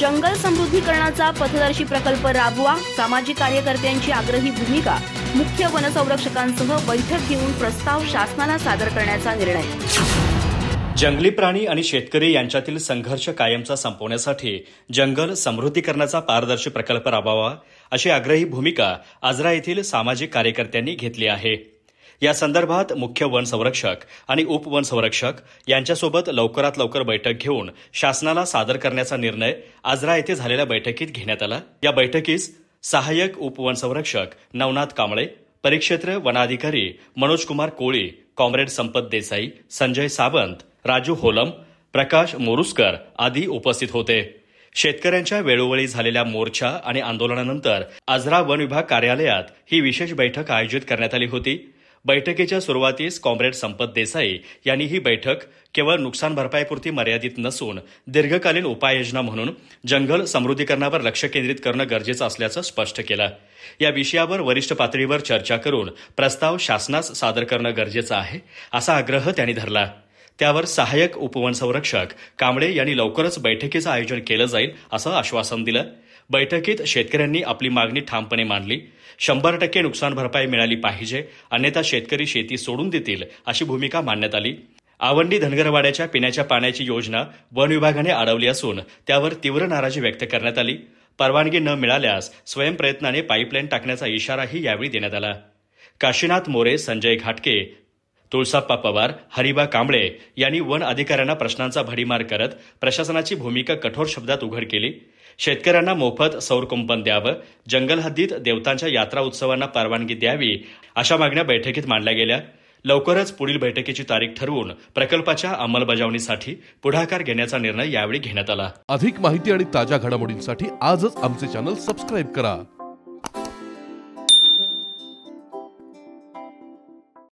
जंगल समृद्धीकरणाचा पथदर्शी प्रकल्प राबवा, सामाजिक कार्यकर्त्यांची आग्रही भूमिका, मुख्य वनसंरक्षकांसह बैठक घेऊन प्रस्ताव शासनाला सादर करण्याचा निर्णय। जंगली प्राणी आणि शेतकरी यांच्यातील संघर्ष कायमचा संपवण्यासाठी जंगल समृद्धीकरणाचा पारदर्शी प्रकल्प राबवावा अशी आग्रही भूमिका आजरा येथील सामाजिक कार्यकर्त्यांनी घेतली आहे। या संदर्भात मुख्य वन संरक्षक आणि उपवन संरक्षक यांच्यासोबत लवकरात लवकर बैठक घेऊन शासनाला सादर करण्याचा निर्णय आजरा येथे झालेल्या बैठकीत घेण्यात आला। या बैठकीस सहाय्यक उपवन संरक्षक नवनाथ कांबळे, परिक्षेत्र वनाधिकारी मनोज कुमार कोळी, कॉम्रेड संपत देसाई, संजय सावंत, राजू होलम, प्रकाश मोरुसकर आदी उपस्थित होते। शेतकऱ्यांच्या वेळोवेळी झालेल्या मोर्चा आणि आंदोलनानंतर आजरा वन विभाग कार्यालयात ही विशेष बैठक आयोजित करण्यात आली होती। बैठकीच्या सुरुवातीस कॉम्रेड संपत देसाई यांनी ही बैठक केवळ नुकसान भरपाईपुरती मर्यादित नसून दीर्घकालीन उपाययोजना म्हणून जंगल समृद्धीकरणावर लक्ष केंद्रित करणं गरजेचं असल्याचं स्पष्ट केलं। या विषयावर वरिष्ठ पातळीवर चर्चा करून प्रस्ताव शासनास सादर करणं गरजेचं आहे असा आग्रह त्यांनी धरला। त्यावर सहाय्यक उपवन संरक्षक कांबळे यांनी लवकरच बैठकीचं आयोजन केलं जाईल असं आश्वासन दिलं। बैठकीत शेतकऱ्यांनी आपली मागणी ठामपणे मांडली। 100% नुकसान भरपाई मिळाली पाहिजे, अन्यथा शेतकरी शेती सोडून देतील अशी भूमिका मांडण्यात आली। आवंडी धनगरवाड्याच्या पिण्याच्या पाण्याची योजना वन विभागाने अडवली असून त्यावर तीव्र नाराजी व्यक्त करण्यात आली। परवानगी न मिळाल्यास स्वयंप्रयत्नाने पाईपलाईन टाकण्याचा इशाराही यावेळी देण्यात आला। काशीनाथ मोरे, संजय घाटके, तुळसाप्पा पवार, हरिबा कांबळे यांनी वन अधिकाऱ्यांना प्रश्नांचा भडीमार करत प्रशासनाची भूमिका कठोर शब्दात उघड केली। शेतकऱ्यांना मोफत सौर कुंपण द्यावं, जंगल हद्दीत देवतांच्या यात्रा उत्सवांना परवानगी द्यावी अशा मागण्या बैठकीत मांडल्या गेल्या। लवकरच पुढील बैठकीची तारीख ठरवून प्रकल्पाच्या अंमलबजावणीसाठी पुढाकार घेण्याचा निर्णय यावेळी घेण्यात आला। अधिक माहिती आणि ताज्या घडामोडींसाठी आजच आमचे चॅनल सबस्क्राईब करा।